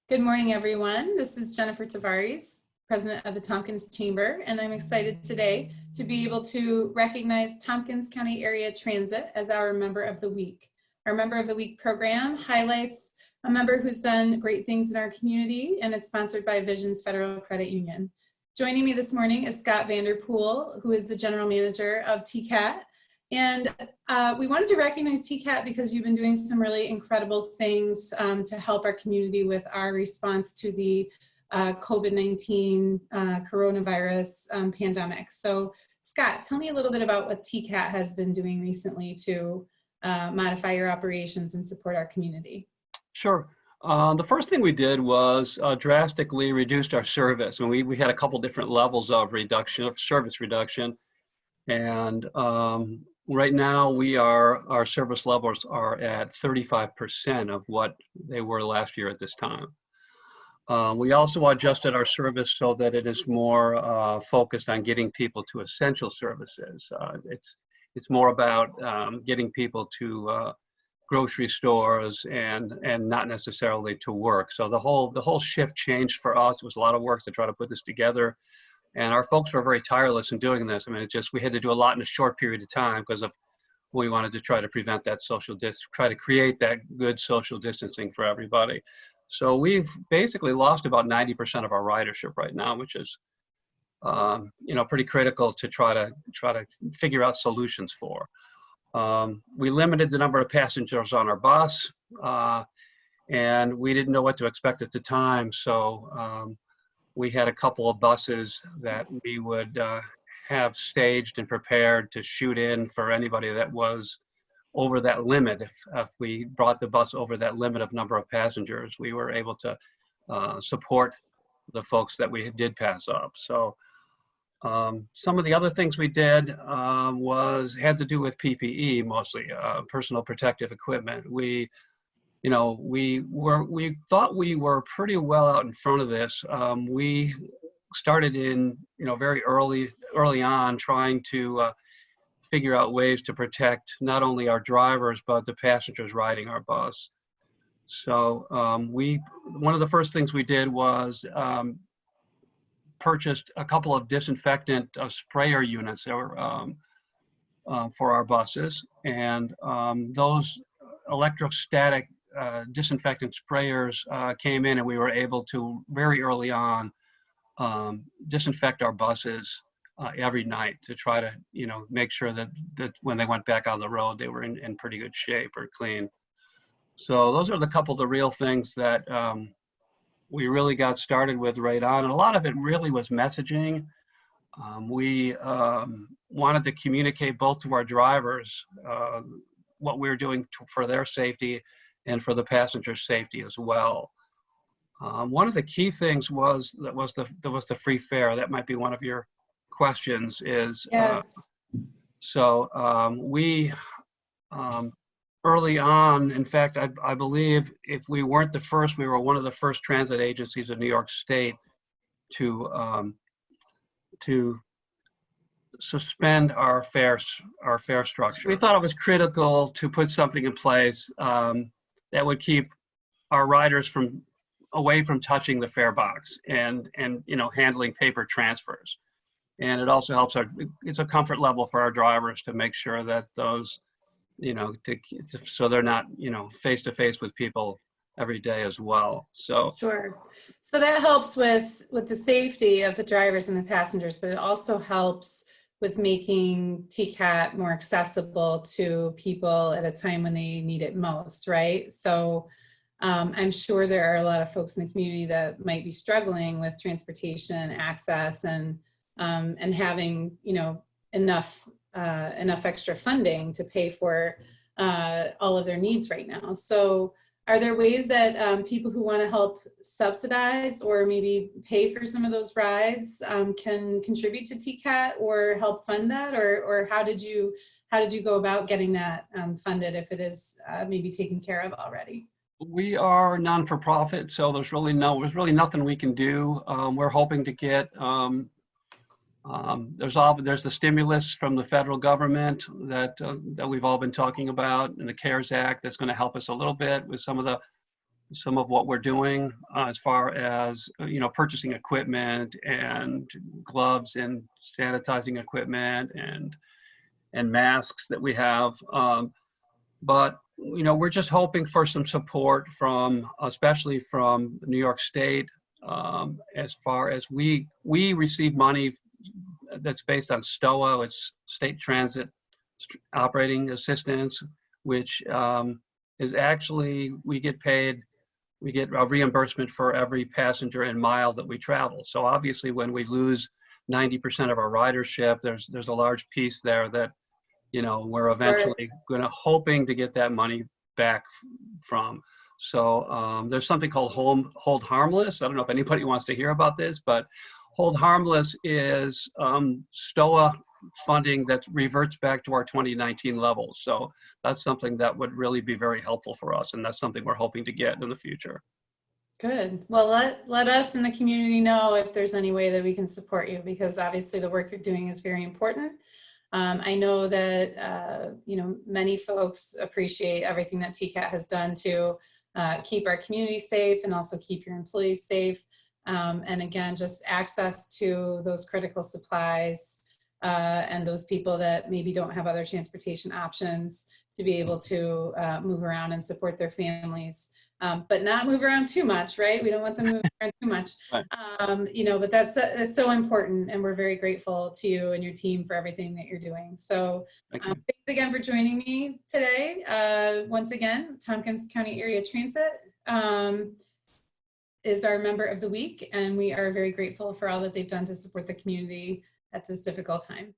Good morning, everyone. This is Jennifer Tavares, President of the Tompkins Chamber, and I'm excited today to be able to recognize Tompkins County Area Transit as our Member of the Week. Our Member of the Week program highlights a member who's done great things in our community, and it's sponsored by Visions Federal Credit Union. Joining me this morning is Scott Vanderpool, who is the General Manager of TCAT. And we wanted to recognize TCAT because you've been doing some really incredible things to help our community with our response to the COVID-19 coronavirus pandemic. So Scott, tell me a little bit about what TCAT has been doing recently to modify your operations and support our community. Sure. The first thing we did was drastically reduced our service. And we had a couple different levels of service reduction. And right now our service levels are at 35% of what they were last year at this time. We also adjusted our service so that it is more focused on getting people to essential services. It's more about getting people to grocery stores and not necessarily to work. So the whole shift changed for us. It was a lot of work to try to put this together. And our folks were very tireless in doing this. I mean, we had to do a lot in a short period of time because of we wanted to try to prevent that try to create that good social distancing for everybody. So we've basically lost about 90% of our ridership right now, which is, pretty critical to try to figure out solutions for. We limited the number of passengers on our bus, and we didn't know what to expect at the time. So we had a couple of buses that we would have staged and prepared to shoot in for anybody that was over that limit. If we brought the bus over that limit of number of passengers, we were able to support the folks that we did pass up. So some of the other things we did had to do with PPE, mostly personal protective equipment. We thought we were pretty well out in front of this. We started in, very early on trying to figure out ways to protect not only our drivers, but the passengers riding our bus. So one of the first things we did was purchased a couple of disinfectant sprayer units that were for our buses. And those electrostatic disinfectant sprayers came in, and we were able to very early on disinfect our buses every night to try to make sure that when they went back on the road they were in pretty good shape or clean. So those are the couple of the real things that we really got started with right on, and a lot of it really was messaging. We wanted to communicate both to our drivers what we were doing for their safety and for the passenger safety as well. One of the key things was the free fare. That might be one of your questions. We early on, in fact, I believe if we weren't the first, we were one of the first transit agencies in New York State to suspend our fare structure. We thought it was critical to put something in place that would keep our riders away from touching the fare box and handling paper transfers. And it also helps it's a comfort level for our drivers to make sure that those, so they're not, face to face with people every day as well. So sure. So that helps with the safety of the drivers and the passengers, but it also helps with making TCAT more accessible to people at a time when they need it most, right? So I'm sure there are a lot of folks in the community that might be struggling with transportation access and having enough extra funding to pay for all of their needs right now. So are there ways that people who want to help subsidize or maybe pay for some of those rides can contribute to TCAT or help fund that? Or how did you go about getting that funded if it is maybe taken care of already? We are non-for-profit, so there's really nothing we can do. We're hoping to get there's the stimulus from the federal government that we've all been talking about, and the CARES Act that's going to help us a little bit with some of the some of what we're doing as far as, purchasing equipment and gloves and sanitizing equipment and masks that we have. But we're just hoping for some support from, especially from New York State, as far as we receive money that's based on STOA, it's State Transit Operating Assistance, which is actually, we get a reimbursement for every passenger and mile that we travel. So obviously when we lose 90% of our ridership, there's a large piece there that, we're eventually hoping to get that money back from. So there's something called Hold Harmless. I don't know if anybody wants to hear about this, but Hold Harmless is STOA funding that reverts back to our 2019 levels. So that's something that would really be very helpful for us. And that's something we're hoping to get in the future. Good. Well, let us in the community know if there's any way that we can support you, because obviously the work you're doing is very important. I know that, many folks appreciate everything that TCAT has done to keep our community safe and also keep your employees safe. And again, just access to those critical supplies and those people that maybe don't have other transportation options to be able to move around and support their families. But not move around too much, right? We don't want them moving around too much, Right. but that's so important. And we're very grateful to you and your team for everything that you're doing. So thanks again for joining me today. Once again, Tompkins County Area Transit is our member of the week, and we are very grateful for all that they've done to support the community at this difficult time.